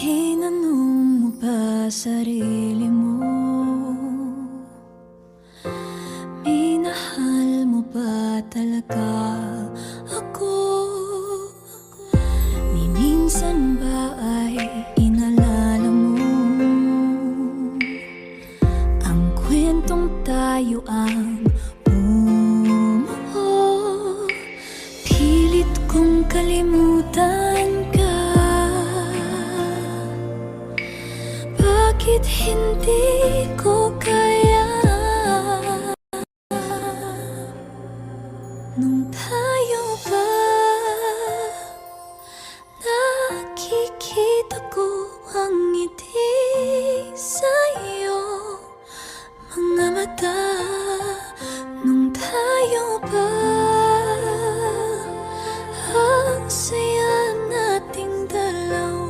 Tinanong mo ba sarili mo? Minahal mo ba talaga ako? Ni minsan ba ay inalala mo ang kwentong tayo ang bumuo? Pilit kong kalimutan ka. Bakit hindi ko kaya? Nung tayo pa, nakikita ko ang ngiti sa'yo, mga mata